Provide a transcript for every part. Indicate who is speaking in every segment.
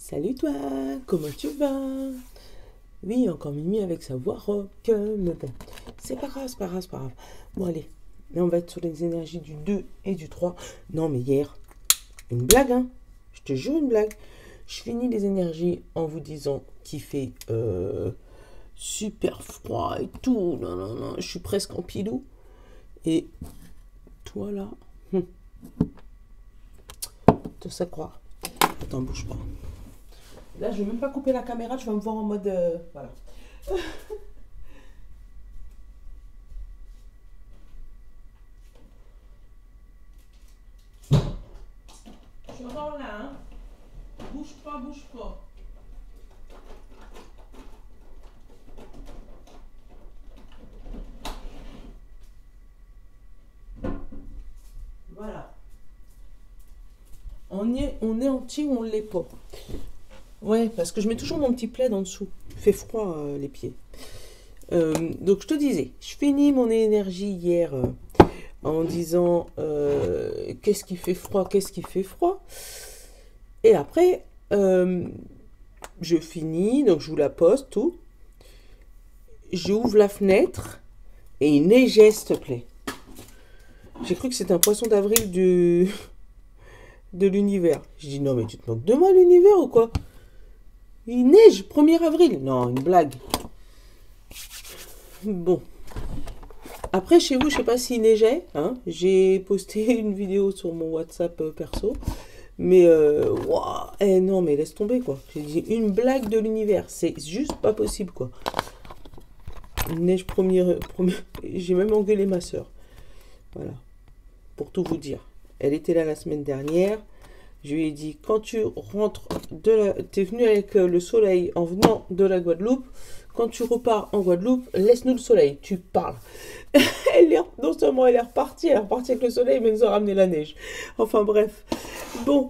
Speaker 1: Salut toi, comment tu vas? Oui, encore Mimi avec sa voix rock, mais bon, c'est pas grave, c'est pas grave, c'est pas grave. Bon allez, là on va être sur les énergies du 2 et du 3. Non mais hier, une blague hein, je te jure une blague. Je finis les énergies en vous disant qu'il fait super froid et tout, non non non, je suis presque en pilou. Et toi là, te ça croire. Attends, bouge pas. Là, je vais même pas couper la caméra, tu vas me voir en mode. Voilà. Je suis encore là, hein. Bouge pas, bouge pas. Voilà. On est entier ou on l'est pas. Ouais, parce que je mets toujours mon petit plaid en dessous. Il fait froid, les pieds. Donc, je te disais, je finis mon énergie hier en disant qu'est-ce qui fait froid, qu'est-ce qui fait froid. Et après, je finis, donc je vous la poste, tout. J'ouvre la fenêtre et il neigeait, s'il te plaît. J'ai cru que c'était un poisson d'avril de l'univers. Je dis non mais tu te moques de moi l'univers ou quoi? Il neige, 1er avril. Non, une blague. Bon. Après chez vous, je sais pas s'il neigeait. Hein. J'ai posté une vidéo sur mon WhatsApp perso. Mais wow, non mais laisse tomber quoi. J'ai dit une blague de l'univers. C'est juste pas possible quoi. Il neige premier. J'ai même engueulé ma soeur. Voilà. Pour tout vous dire. Elle était là la semaine dernière. Je lui ai dit, quand tu rentres t'es venu avec le soleil en venant de la Guadeloupe. Quand tu repars en Guadeloupe, laisse-nous le soleil. Tu parles. Non seulement elle est repartie avec le soleil, mais elle nous a ramené la neige. Enfin bref. Bon,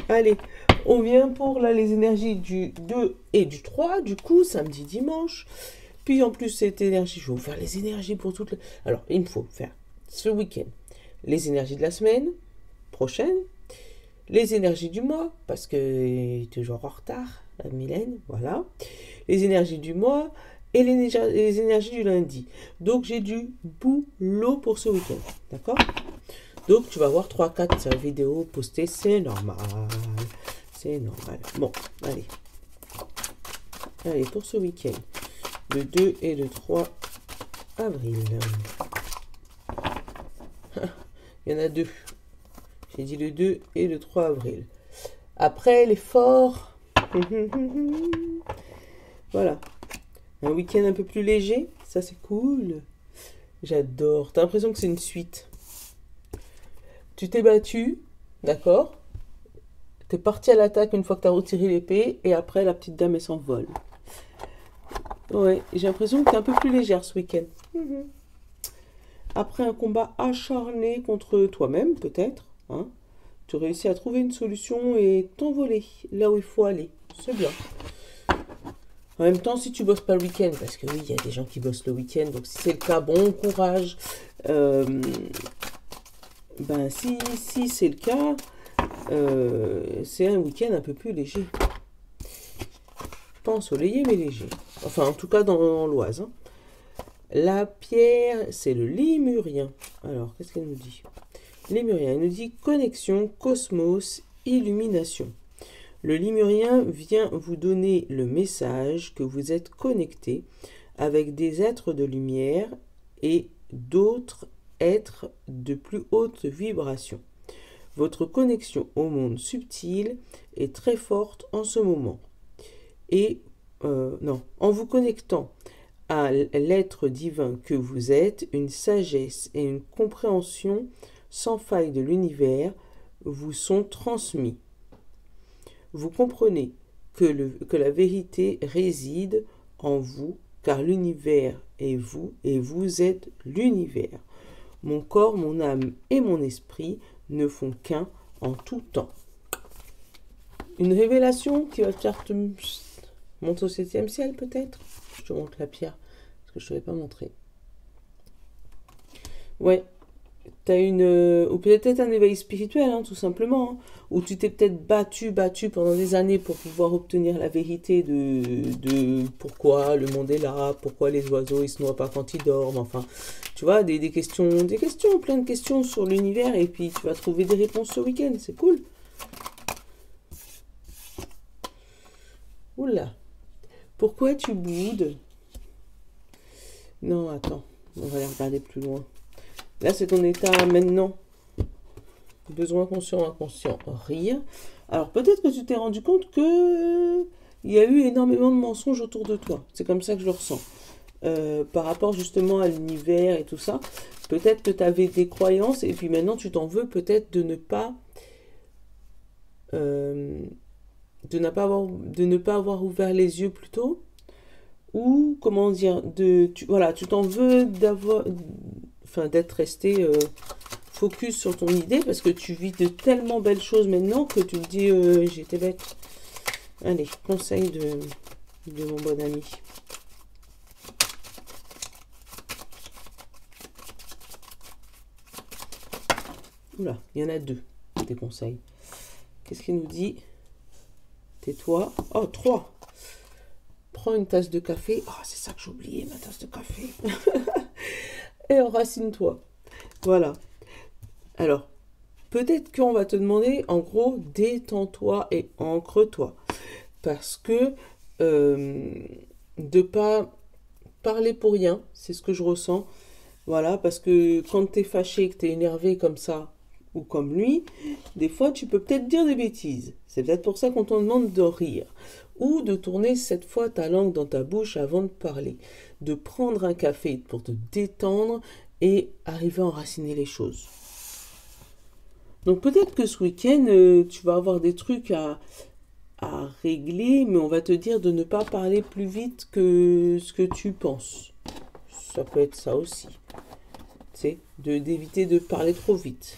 Speaker 1: allez. On vient pour là les énergies du 2 et du 3. Du coup, samedi, dimanche. Puis en plus, cette énergie, je vais vous faire les énergies pour toutes les... Alors, il me faut faire ce week-end les énergies de la semaine prochaine, les énergies du mois, parce que est toujours en retard, Mylène, voilà. Les énergies du mois et les énergies du lundi. Donc j'ai du boulot pour ce week-end, d'accord? Donc tu vas voir 3-4 vidéos postées, c'est normal. C'est normal. Bon, allez. Allez, pour ce week-end, le 2 et le 3 avril. Il y en a deux. J'ai dit le 2 et le 3 avril. Après l'effort. Voilà. Un week-end un peu plus léger. Ça, c'est cool. J'adore. T'as l'impression que c'est une suite. Tu t'es battu. D'accord. T'es parti à l'attaque une fois que t'as retiré l'épée. Et après, la petite dame, elle s'envole. Ouais. J'ai l'impression que t'es un peu plus légère ce week-end. Après un combat acharné contre toi-même, peut-être. Hein, tu réussis à trouver une solution et t'envoler là où il faut aller. C'est bien. En même temps, si tu bosses pas le week-end, parce que oui, il y a des gens qui bossent le week-end, donc si c'est le cas, bon courage. Ben si c'est le cas, c'est un week-end un peu plus léger. Pas ensoleillé, mais léger. Enfin, en tout cas dans l'Oise. Hein. La pierre, c'est le lémurien. Alors, qu'est-ce qu'elle nous dit? Lémurien, il nous dit connexion, cosmos, illumination. Le lémurien vient vous donner le message que vous êtes connecté avec des êtres de lumière et d'autres êtres de plus haute vibration. Votre connexion au monde subtil est très forte en ce moment. Et en vous connectant à l'être divin que vous êtes, une sagesse et une compréhension sans faille de l'univers vous sont transmis. Vous comprenez que la vérité réside en vous, car l'univers est vous et vous êtes l'univers. Mon corps, mon âme et mon esprit ne font qu'un en tout temps. Une révélation qui va te faire te monter au 7e ciel peut-être. Je te montre la pierre, parce que je ne t'avais pas montré. Ouais, t'as ou peut-être un éveil spirituel, hein, tout simplement, hein, où tu t'es peut-être battu pendant des années pour pouvoir obtenir la vérité de pourquoi le monde est là, pourquoi les oiseaux ils se noient pas quand ils dorment, enfin, tu vois, des questions, plein de questions sur l'univers, et puis tu vas trouver des réponses ce week-end, c'est cool. Oula, pourquoi tu boudes? Non, attends, on va aller regarder plus loin. Là, c'est ton état maintenant. Besoin conscient, inconscient, rire. Alors, peut-être que tu t'es rendu compte que il y a eu énormément de mensonges autour de toi. C'est comme ça que je le ressens. Par rapport justement à l'univers et tout ça. Peut-être que tu avais des croyances et puis maintenant tu t'en veux peut-être euh, de ne pas avoir ouvert les yeux plus tôt. Ou, comment dire, voilà, tu t'en veux d'être resté focus sur ton idée parce que tu vis de tellement belles choses maintenant que tu te dis j'étais bête. Allez, conseil de mon bon ami. Oula, il y en a deux, des conseils. Qu'est-ce qu'il nous dit? Tais-toi. Oh, 3. Prends une tasse de café. Oh, c'est ça que j'ai oublié, ma tasse de café. Et enracine-toi. Voilà. Alors, peut-être qu'on va te demander, en gros, détends-toi et ancre-toi. Parce que de pas parler pour rien, c'est ce que je ressens. Voilà, parce que quand t'es fâché, que t'es énervé comme ça, ou comme lui, des fois tu peux peut-être dire des bêtises. C'est peut-être pour ça qu'on te demande de rire. Ou de tourner cette fois ta langue dans ta bouche avant de parler. De prendre un café pour te détendre et arriver à enraciner les choses. Donc peut-être que ce week-end, tu vas avoir des trucs à régler, mais on va te dire de ne pas parler plus vite que ce que tu penses. Ça peut être ça aussi. Tu sais, d'éviter de parler trop vite.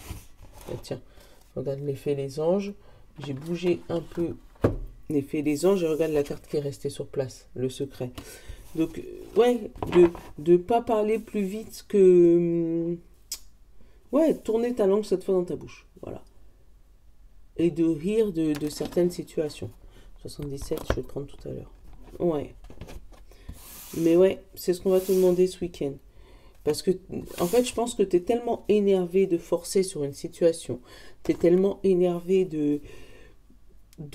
Speaker 1: Ah, tiens, regarde l'effet les anges. J'ai bougé un peu l'effet les anges et regarde la carte qui est restée sur place, le secret. Donc, ouais, de pas parler plus vite que... Ouais, tourner ta langue cette fois dans ta bouche. Voilà. Et de rire de certaines situations. 77, je vais le prendre tout à l'heure. Ouais. Mais ouais, c'est ce qu'on va te demander ce week-end. Parce que, en fait, je pense que tu es tellement énervé de forcer sur une situation. Tu es tellement énervé de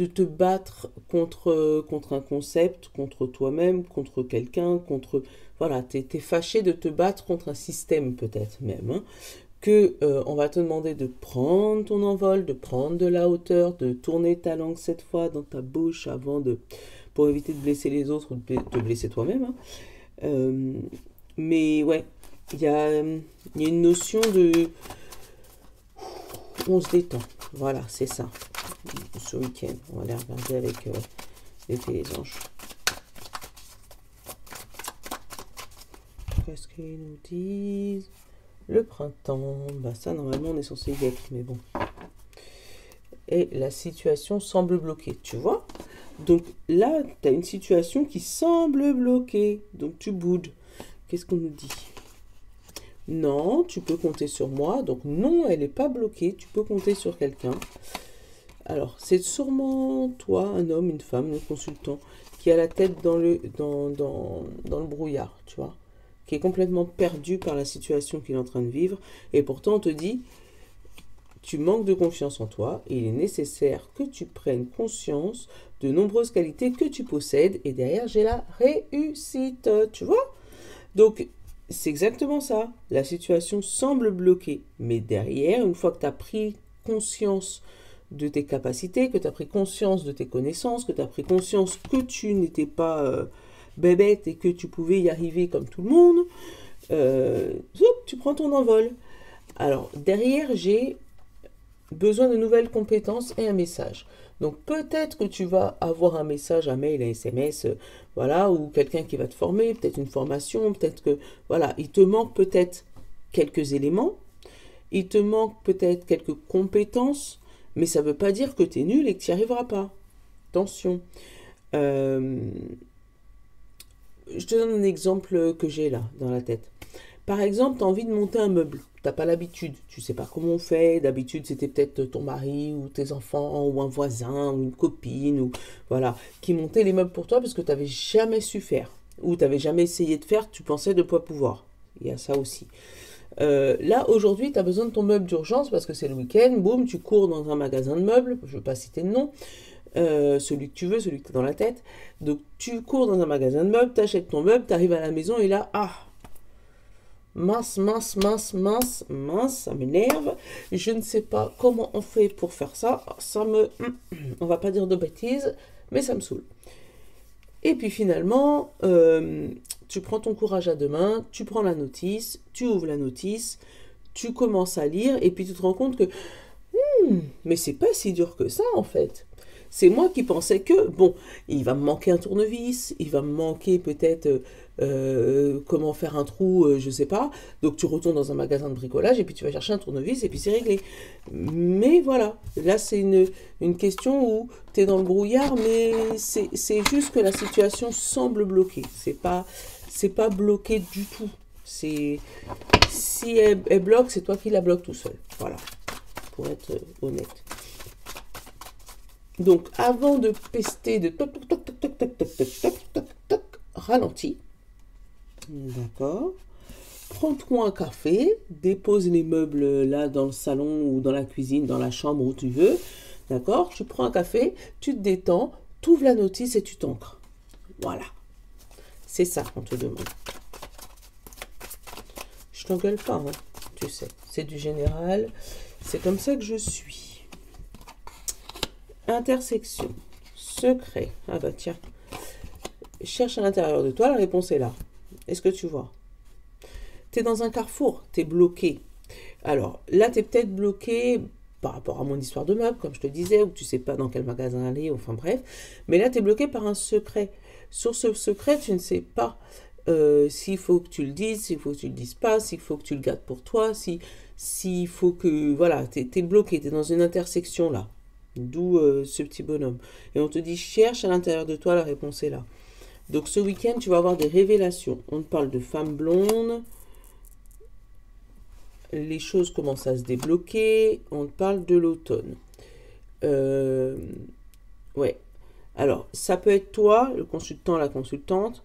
Speaker 1: te battre contre un concept, contre toi-même, contre quelqu'un, contre... Voilà, tu es fâché de te battre contre un système peut-être même. Hein, que on va te demander de prendre ton envol, de prendre de la hauteur, de tourner ta langue cette fois dans ta bouche avant de... pour éviter de blesser les autres ou de te blesser toi-même. Hein. Mais ouais, il y a une notion de... On se détend. Voilà, c'est ça. Ce week-end, on va aller regarder avec les anges. Qu'est-ce qu'ils nous disent? Le printemps. Bah ça, normalement, on est censé y être, mais bon. Et la situation semble bloquée, tu vois? Donc là, tu as une situation qui semble bloquée. Donc tu boudes. Qu'est-ce qu'on nous dit? Non, tu peux compter sur moi. Donc non, elle n'est pas bloquée. Tu peux compter sur quelqu'un. Alors, c'est sûrement toi, un homme, une femme, un consultant, qui a la tête dans le brouillard, tu vois, qui est complètement perdu par la situation qu'il est en train de vivre. Et pourtant, on te dit, tu manques de confiance en toi et il est nécessaire que tu prennes conscience de nombreuses qualités que tu possèdes. Et derrière, j'ai la réussite, tu vois? Donc, c'est exactement ça. La situation semble bloquée. Mais derrière, une fois que tu as pris conscience de tes capacités, que tu as pris conscience de tes connaissances, que tu as pris conscience que tu n'étais pas bébête et que tu pouvais y arriver comme tout le monde, tu prends ton envol. Alors, derrière, j'ai besoin de nouvelles compétences et un message. Donc, peut-être que tu vas avoir un message, un mail, un SMS, voilà, ou quelqu'un qui va te former, peut-être une formation, peut-être que, voilà, il te manque peut-être quelques éléments, il te manque peut-être quelques compétences, mais ça ne veut pas dire que tu es nul et que tu n'y arriveras pas. Attention. Je te donne un exemple que j'ai là, dans la tête. Par exemple, tu as envie de monter un meuble. Tu n'as pas l'habitude. Tu sais pas comment on fait. D'habitude, c'était peut-être ton mari ou tes enfants ou un voisin ou une copine ou voilà qui montait les meubles pour toi parce que tu n'avais jamais su faire ou tu n'avais jamais essayé de faire. Tu pensais de pas pouvoir. Il y a ça aussi. Là, aujourd'hui, tu as besoin de ton meuble d'urgence parce que c'est le week-end. Boum, tu cours dans un magasin de meubles. Je ne veux pas citer de nom. Celui que tu veux, celui que tu as dans la tête. Donc, tu cours dans un magasin de meubles, tu achètes ton meuble, tu arrives à la maison et là, mince, ça m'énerve. Je ne sais pas comment on fait pour faire ça. On va pas dire de bêtises, mais ça me saoule. Et puis finalement, tu prends ton courage à deux mains, tu prends la notice, tu ouvres la notice, tu commences à lire et puis tu te rends compte que mais c'est pas si dur que ça en fait. C'est moi qui pensais que, bon, il va me manquer un tournevis, il va me manquer peut-être comment faire un trou, je sais pas. Donc tu retournes dans un magasin de bricolage et puis tu vas chercher un tournevis et puis c'est réglé. Mais voilà, là c'est une question où tu es dans le brouillard, mais c'est juste que la situation semble bloquée. C'est pas bloqué du tout. Si elle bloque, c'est toi qui la bloques tout seul. Voilà, pour être honnête. Donc, avant de pester de toc, toc, toc, toc, toc, toc, toc, toc, toc, toc, toc, ralentis. D'accord. Prends-toi un café, dépose les meubles là dans le salon ou dans la cuisine, dans la chambre où tu veux. D'accord. Tu prends un café, tu te détends, tu ouvres la notice et tu t'ancres. Voilà. C'est ça qu'on te demande. Je t'engueule pas, hein, tu sais. C'est du général. C'est comme ça que je suis. Intersection, secret. Ah bah tiens, cherche à l'intérieur de toi, la réponse est là. Est-ce que tu vois? Tu es dans un carrefour, tu es bloqué. Alors là, tu es peut-être bloqué par rapport à mon histoire de meubles, comme je te disais, ou tu sais pas dans quel magasin aller, enfin bref. Mais là, tu es bloqué par un secret. Sur ce secret, tu ne sais pas s'il faut que tu le dises, s'il faut que tu le dises pas, s'il faut que tu le gardes pour toi, s'il faut que... Voilà, tu es bloqué, tu es dans une intersection là. D'où ce petit bonhomme. Et on te dit, cherche à l'intérieur de toi, la réponse est là. Donc ce week-end, tu vas avoir des révélations. On te parle de femmes blondes. Les choses commencent à se débloquer. On te parle de l'automne. Ouais. Alors, ça peut être toi, le consultant, la consultante,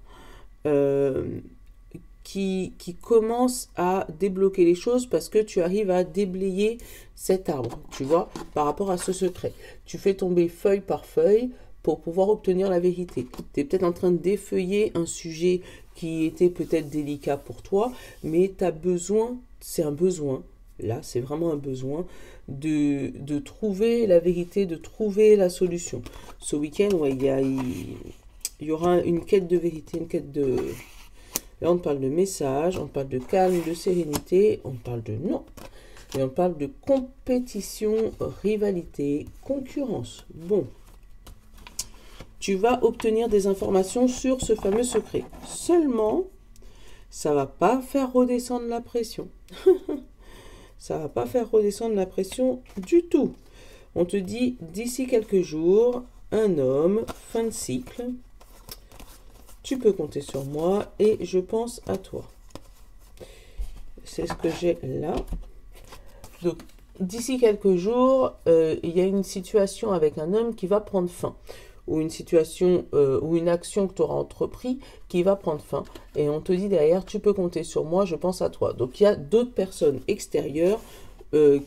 Speaker 1: qui commence à débloquer les choses parce que tu arrives à déblayer cet arbre, tu vois, par rapport à ce secret. Tu fais tomber feuille par feuille pour pouvoir obtenir la vérité. Tu es peut-être en train de défeuiller un sujet qui était peut-être délicat pour toi, mais tu as besoin, c'est un besoin, là c'est vraiment un besoin, de trouver la vérité, de trouver la solution. Ce week-end, ouais, il y aura une quête de vérité, une quête de... Là, on parle de message, on parle de calme, de sérénité, on parle de non. Et on parle de compétition, rivalité, concurrence. Bon. Tu vas obtenir des informations sur ce fameux secret. Seulement, ça ne va pas faire redescendre la pression. Ça ne va pas faire redescendre la pression du tout. On te dit, d'ici quelques jours, un homme, fin de cycle... Tu peux compter sur moi et je pense à toi. C'est ce que j'ai là. Donc, d'ici quelques jours, il y a une situation avec un homme qui va prendre fin. Ou une situation ou une action que tu auras entrepris qui va prendre fin. Et on te dit derrière, tu peux compter sur moi, je pense à toi. Donc, il y a d'autres personnes extérieures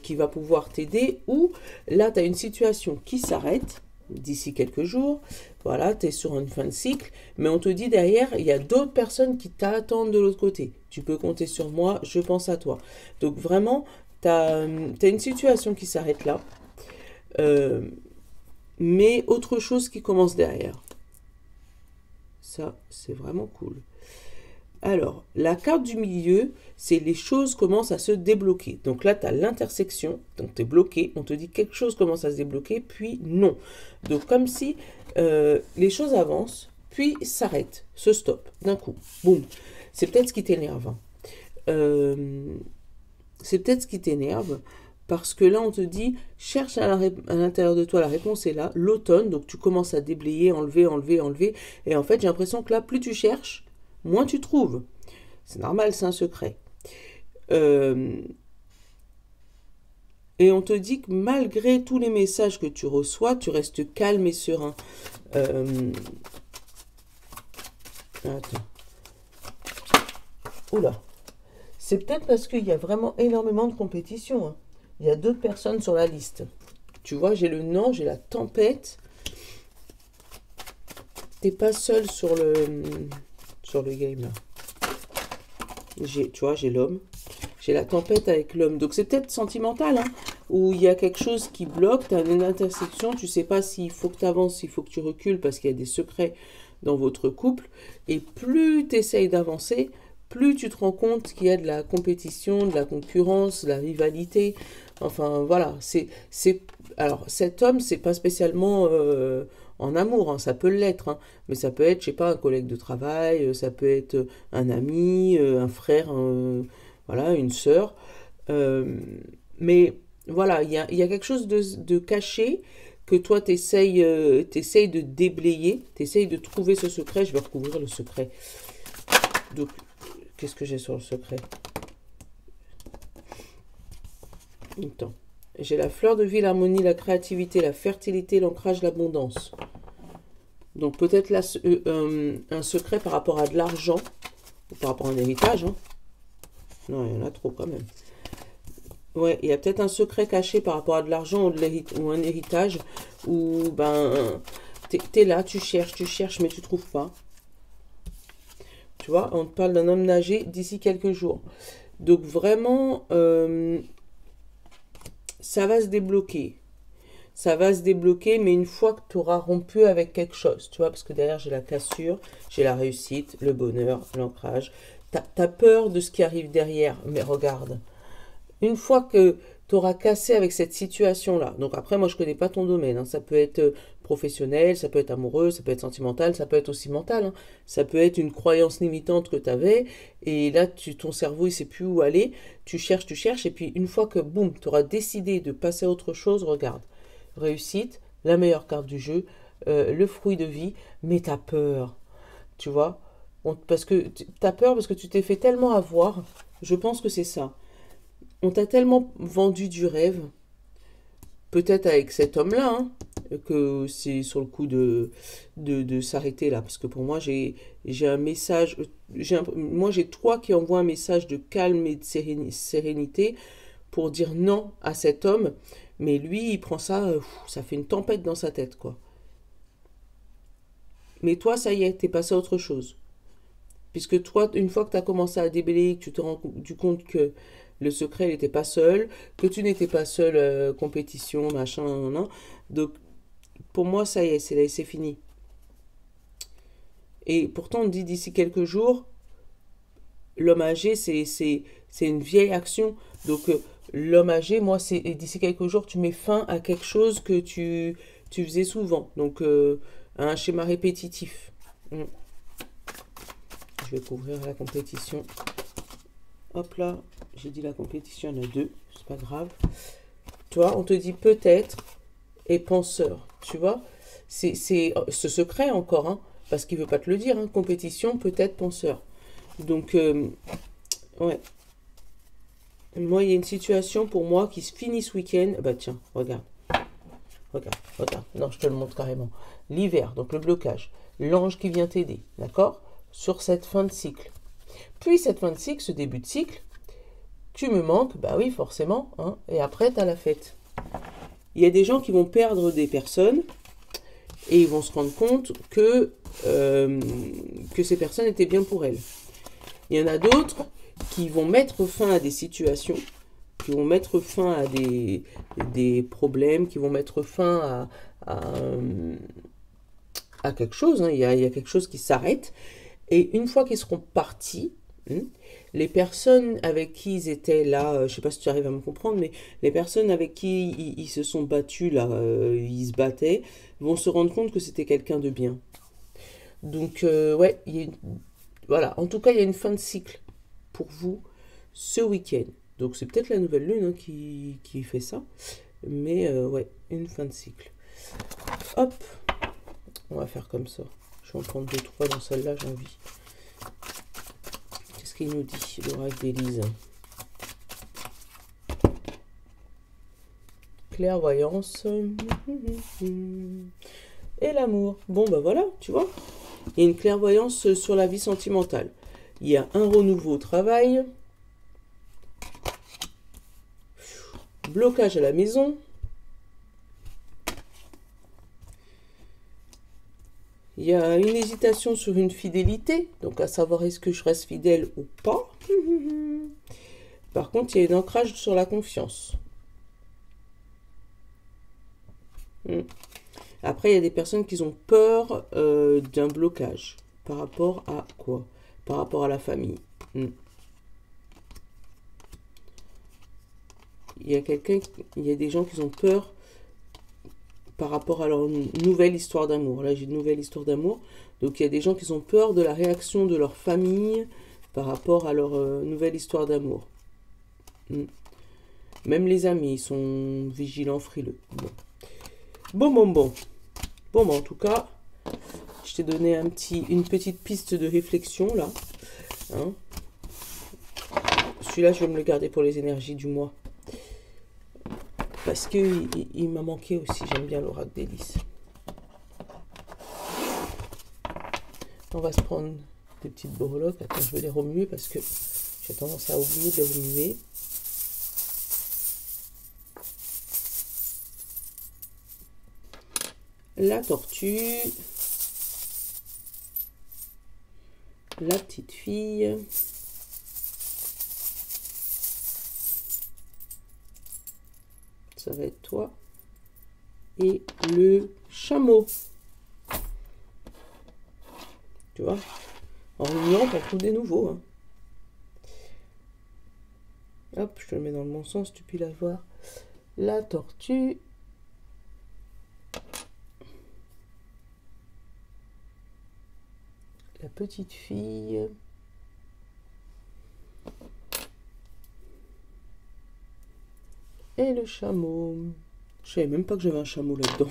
Speaker 1: qui va pouvoir t'aider. Ou là, tu as une situation qui s'arrête d'ici quelques jours. Voilà, tu es sur une fin de cycle, mais on te dit derrière, il y a d'autres personnes qui t'attendent de l'autre côté. Tu peux compter sur moi, je pense à toi. Donc vraiment, tu as une situation qui s'arrête là, mais autre chose qui commence derrière. Ça, c'est vraiment cool. Alors, la carte du milieu, c'est les choses commencent à se débloquer. Donc là, tu as l'intersection, donc tu es bloqué, on te dit quelque chose commence à se débloquer, puis non. Donc comme si les choses avancent, puis s'arrêtent, se stoppent d'un coup. Boum. C'est peut-être ce qui t'énerve. C'est peut-être ce qui t'énerve, parce que là, on te dit, cherche à l'intérieur de toi, la réponse est là, l'automne, donc tu commences à déblayer, enlever, et en fait, j'ai l'impression que là, plus tu cherches, moins tu trouves. C'est normal, c'est un secret. Euh, et on te dit que malgré tous les messages que tu reçois, tu restes calme et serein. Attends. Oula. C'est peut-être parce qu'il y a vraiment énormément de compétition, hein. Il y a d'autres personnes sur la liste. Tu vois, j'ai le non, j'ai la tempête. T'es pas seul sur le game là. Tu vois, j'ai l'homme. J'ai la tempête avec l'homme. Donc c'est peut-être sentimental, hein, où il y a quelque chose qui bloque, tu as une intersection, tu sais pas s'il faut que tu avances, s'il faut que tu recules parce qu'il y a des secrets dans votre couple. Et plus tu essayes d'avancer, plus tu te rends compte qu'il y a de la compétition, de la concurrence, de la rivalité. Enfin voilà, alors cet homme, c'est pas spécialement en amour, hein, ça peut l'être, hein, mais ça peut être, je sais pas, un collègue de travail, ça peut être un ami, un frère, voilà, une sœur. Mais voilà, il y a quelque chose de caché que toi, tu essayes de déblayer, tu essayes de trouver ce secret. Je vais recouvrir le secret. Donc, qu'est-ce que j'ai sur le secret? Attends. J'ai la fleur de vie, l'harmonie, la créativité, la fertilité, l'ancrage, l'abondance. Donc peut-être là un secret par rapport à de l'argent, ou par rapport à un héritage. Hein. Non, il y en a trop quand même. Ouais, il y a peut-être un secret caché par rapport à de l'argent ou un héritage, où ben t'es là, tu cherches, mais tu trouves pas. Tu vois, on te parle d'un homme nager d'ici quelques jours. Donc vraiment, ça va se débloquer. Ça va se débloquer, mais une fois que tu auras rompu avec quelque chose, tu vois, parce que derrière, j'ai la cassure, j'ai la réussite, le bonheur, l'ancrage. T'as peur de ce qui arrive derrière, mais regarde. Une fois que tu auras cassé avec cette situation-là, donc après, moi, je connais pas ton domaine, hein, ça peut être professionnel, ça peut être amoureux, ça peut être sentimental, ça peut être aussi mental, hein. Ça peut être une croyance limitante que tu avais, et là, ton cerveau, il sait plus où aller, tu cherches, et puis une fois que, boum, tu auras décidé de passer à autre chose, regarde. Réussite, la meilleure carte du jeu, le fruit de vie, mais t'as peur, tu vois, parce que t'as peur parce que tu t'es fait tellement avoir, je pense que c'est ça. On t'a tellement vendu du rêve, peut-être avec cet homme-là, hein, que c'est sur le coup de s'arrêter là, parce que pour moi j'ai un message, moi j'ai toi qui envoie un message de calme et de sérénité pour dire non à cet homme. Mais lui, il prend ça, ça fait une tempête dans sa tête, quoi. Mais toi, ça y est, t'es passé à autre chose. Puisque toi, une fois que tu as commencé à déblayer, que tu te rends du compte que le secret n'était pas seul, que tu n'étais pas seul, compétition, machin, non. Donc, pour moi, ça y est, c'est fini. Et pourtant, on dit d'ici quelques jours, l'homme âgé, c'est une vieille action. Donc, l'homme âgé, moi, c'est d'ici quelques jours, tu mets fin à quelque chose que tu faisais souvent. Donc, un schéma répétitif. Je vais couvrir la compétition. Hop là, j'ai dit la compétition, il y en a deux, c'est pas grave. Tu vois, on te dit peut-être et penseur. Tu vois, c'est ce secret encore, hein, parce qu'il veut pas te le dire. Hein, compétition, peut-être, penseur. Donc, ouais. Moi, il y a une situation pour moi qui se finit ce week-end. Bah tiens, regarde. Regarde. Non, je te le montre carrément. L'hiver, donc le blocage. L'ange qui vient t'aider, d'accord? Sur cette fin de cycle. Puis cette fin de cycle, ce début de cycle, tu me manques, bah oui, forcément. Hein, et après, tu as la fête. Il y a des gens qui vont perdre des personnes et ils vont se rendre compte que ces personnes étaient bien pour elles. Il y en a d'autres qui vont mettre fin à des situations, qui vont mettre fin à des problèmes, qui vont mettre fin à quelque chose. Hein. Il y a quelque chose qui s'arrête. Et une fois qu'ils seront partis, les personnes avec qui ils étaient là, je ne sais pas si tu arrives à me comprendre, mais les personnes avec qui ils se sont battus, là, ils se battaient, vont se rendre compte que c'était quelqu'un de bien. Donc, ouais, voilà. En tout cas, il y a une fin de cycle pour vous ce week-end. Donc, c'est peut-être la nouvelle lune, hein, qui fait ça. Mais, ouais, une fin de cycle. Hop, on va faire comme ça. Je vais en prendre 2-3 dans celle-là, j'ai envie. Qu'est-ce qu'il nous dit, l'oracle d'Élise? clairvoyance. Et l'amour. Bon, bah voilà, tu vois. Il y a une clairvoyance sur la vie sentimentale. Il y a un renouveau au travail. Blocage à la maison. Il y a une hésitation sur une fidélité. Donc, à savoir, est-ce que je reste fidèle ou pas. Par contre, il y a un ancrage sur la confiance. Après, il y a des personnes qui ont peur d'un blocage. Par rapport à quoi? Par rapport à la famille. Il y a des gens qui ont peur par rapport à leur nouvelle histoire d'amour. Là, j'ai une nouvelle histoire d'amour. Donc, il y a des gens qui ont peur de la réaction de leur famille par rapport à leur nouvelle histoire d'amour. Même les amis, ils sont vigilants, frileux. Bon, en tout cas, je t'ai donné une petite piste de réflexion, là. Hein. Celui-là, je vais me le garder pour les énergies du mois. Parce que il m'a manqué aussi. J'aime bien l'oracle des lys. On va se prendre des petites breloques. Attends, je vais les remuer parce que j'ai tendance à oublier de les remuer. La tortue. La petite fille. Ça va être toi. Et le chameau. Tu vois, en réunion, on trouve des nouveaux. Hein. Hop, je te le mets dans le bon sens, tu peux la voir. La tortue. La petite fille. Et le chameau. Je savais même pas que j'avais un chameau là-dedans.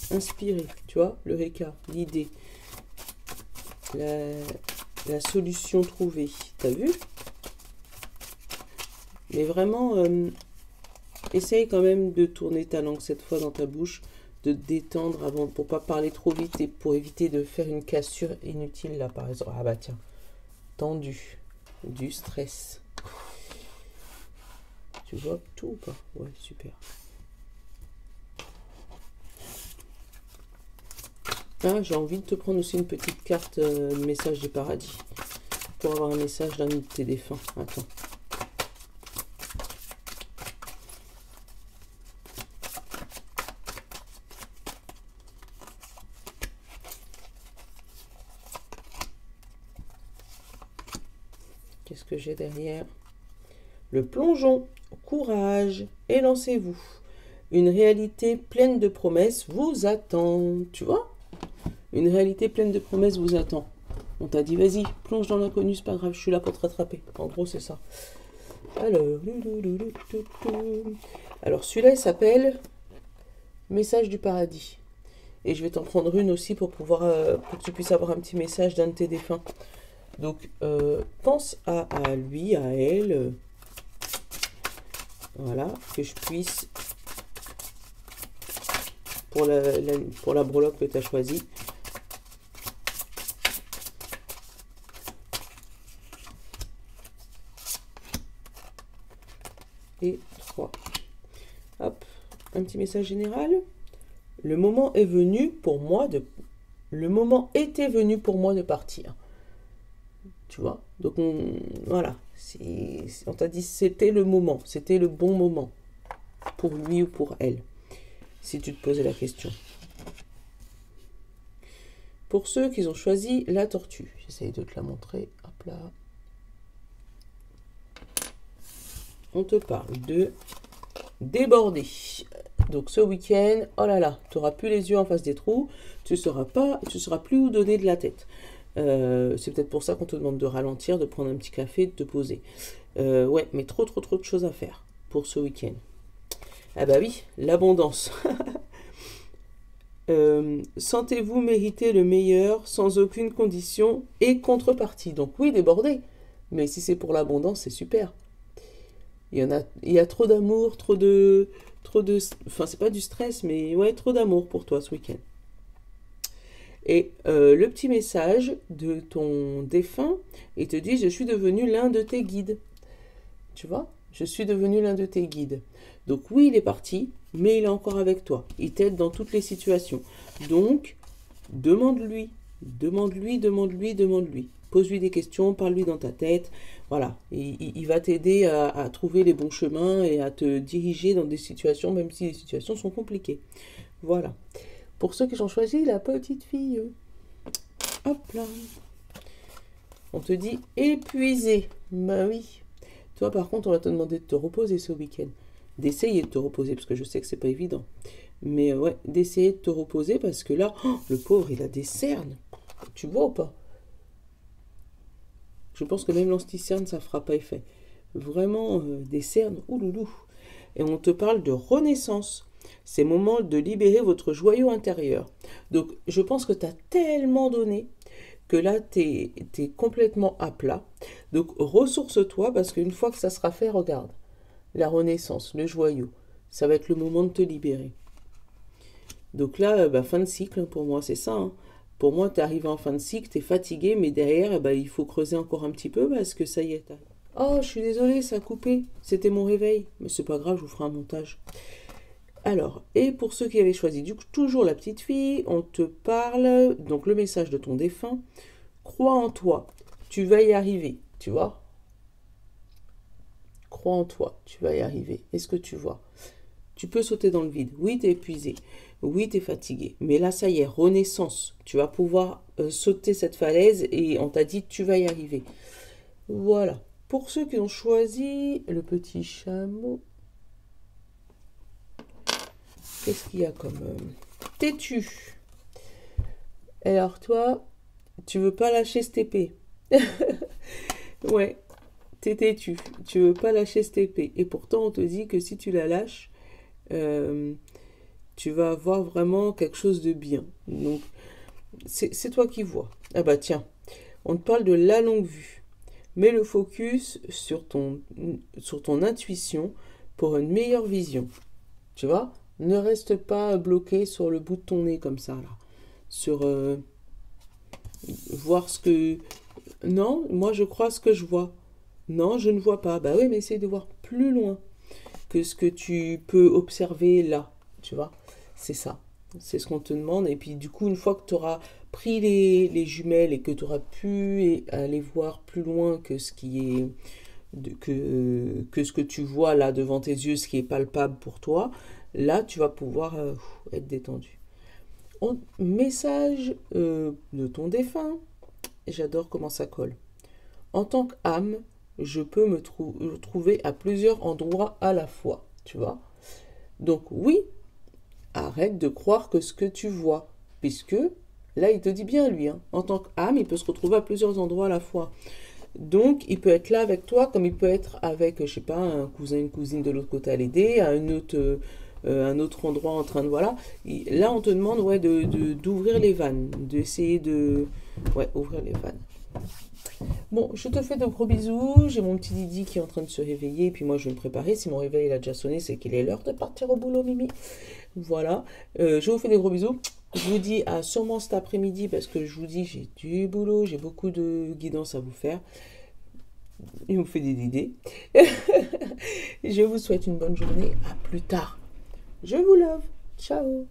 Speaker 1: Inspiré, tu vois, le Reka, l'idée, la solution trouvée, t'as vu? Mais vraiment, essaye quand même de tourner ta langue cette fois dans ta bouche, de te détendre avant, pour pas parler trop vite et pour éviter de faire une cassure inutile là par exemple. Ah bah tiens, tendu, du stress. Tu vois tout ou pas? Ouais, super. Ah, j'ai envie de te prendre aussi une petite carte message du paradis. Pour avoir un message d'un de tes défunts. Attends. Qu'est-ce que j'ai derrière? Le plongeon. Courage. Et lancez-vous. Une réalité pleine de promesses vous attend. Tu vois? Une réalité pleine de promesses vous attend. On t'a dit, vas-y, plonge dans l'inconnu, c'est pas grave, je suis là pour te rattraper. En gros, c'est ça. Alors celui-là, il s'appelle Message du paradis. Et je vais t'en prendre une aussi pour pouvoir, pour que tu puisses avoir un petit message d'un de tes défunts. Donc, pense à lui, à elle. Voilà, que je puisse, pour la breloque que tu as choisie, et 3. Hop, un petit message général. Le moment est venu pour moi de... Le moment était venu pour moi de partir. Tu vois? Donc, voilà. On t'a dit c'était le moment. C'était le bon moment. Pour lui ou pour elle. Si tu te posais la question. Pour ceux qui ont choisi la tortue. J'essaye de te la montrer. Hop là. On te parle de déborder. Donc ce week-end, oh là là, tu n'auras plus les yeux en face des trous, tu sauras plus où donner de la tête. C'est peut-être pour ça qu'on te demande de ralentir, de prendre un petit café, de te poser. Ouais, mais trop de choses à faire pour ce week-end. Ah bah oui, l'abondance. Sentez-vous mériter le meilleur sans aucune condition et contrepartie. Donc oui, déborder. Mais si c'est pour l'abondance, c'est super. Il y a trop d'amour, enfin, c'est pas du stress, mais ouais, trop d'amour pour toi ce week-end. Et le petit message de ton défunt, il te dit, je suis devenu l'un de tes guides. Tu vois? Je suis devenu l'un de tes guides. Donc oui, il est parti, mais il est encore avec toi. Il t'aide dans toutes les situations. Donc, demande-lui. Demande-lui, demande-lui, demande-lui. Pose-lui des questions, parle-lui dans ta tête. Voilà, il va t'aider à trouver les bons chemins et à te diriger dans des situations, même si les situations sont compliquées. Voilà. Pour ceux qui ont choisi la petite fille, hop là. On te dit épuisé. Bah oui. Toi, par contre, on va te demander de te reposer ce week-end. D'essayer de te reposer, parce que je sais que c'est pas évident. Mais ouais, d'essayer de te reposer, parce que là, oh, le pauvre, il a des cernes. Tu vois ou pas? Je pense que même l'anti-cerne, ça fera pas effet. Vraiment, des cernes, ouloulou. Et on te parle de renaissance. C'est le moment de libérer votre joyau intérieur. Donc, je pense que tu as tellement donné que là, tu es complètement à plat. Donc, ressource-toi parce qu'une fois que ça sera fait, regarde, la renaissance, le joyau, ça va être le moment de te libérer. Donc là, fin de cycle, pour moi, c'est ça. Hein. Pour moi, tu es arrivé en fin de cycle, tu es fatigué, mais derrière, il faut creuser encore un petit peu parce que ça y est. Oh, je suis désolée, ça a coupé. C'était mon réveil. Mais c'est pas grave, je vous ferai un montage. Alors, et pour ceux qui avaient choisi toujours la petite fille, on te parle, donc le message de ton défunt, crois en toi, tu vas y arriver, tu vois? Crois en toi, tu vas y arriver. Est-ce que tu vois? Tu peux sauter dans le vide. Oui, t'es épuisé. Oui, t'es fatigué. Mais là, ça y est, renaissance. Tu vas pouvoir sauter cette falaise et on t'a dit tu vas y arriver. Voilà. Pour ceux qui ont choisi le petit chameau, qu'est-ce qu'il y a comme têtu. Alors toi, tu veux pas lâcher cette épée. Ouais, t'es têtu. Tu veux pas lâcher cette épée. Et pourtant, on te dit que si tu la lâches, tu vas avoir vraiment quelque chose de bien. Donc, c'est toi qui vois. Ah bah tiens, on te parle de la longue vue. Mets le focus sur ton intuition pour une meilleure vision. Tu vois? Ne reste pas bloqué sur le bout de ton nez comme ça, là. Sur voir ce que... Non, moi je crois ce que je vois. Non, je ne vois pas. Bah oui, mais essaye de voir plus loin que ce que tu peux observer là. Tu vois? C'est ça. C'est ce qu'on te demande. Et puis du coup, une fois que tu auras pris les jumelles et que tu auras pu aller voir plus loin que ce qui est... que ce que tu vois là devant tes yeux, ce qui est palpable pour toi, là, tu vas pouvoir être détendu. Message de ton défunt. J'adore comment ça colle. En tant qu'âme, je peux me trouver à plusieurs endroits à la fois. Tu vois? Donc oui, arrête de croire que ce que tu vois. Puisque, là, il te dit bien, lui, hein, en tant qu'âme, il peut se retrouver à plusieurs endroits à la fois. Donc, il peut être là avec toi, comme il peut être avec, je sais pas, un cousin, une cousine de l'autre côté à l'aider, à un autre endroit en train de, voilà. Là, on te demande, ouais, d'ouvrir les vannes, d'essayer de, ouais, ouvrir les vannes. Bon, je te fais de gros bisous. J'ai mon petit Didi qui est en train de se réveiller. Et puis moi, je vais me préparer. Si mon réveil il a déjà sonné, c'est qu'il est l'heure de partir au boulot, Mimi. Voilà. Je vous fais des gros bisous. Je vous dis à sûrement cet après-midi parce que je vous dis, j'ai du boulot. J'ai beaucoup de guidance à vous faire. Il vous fait des idées. Je vous souhaite une bonne journée. À plus tard. Je vous love. Ciao.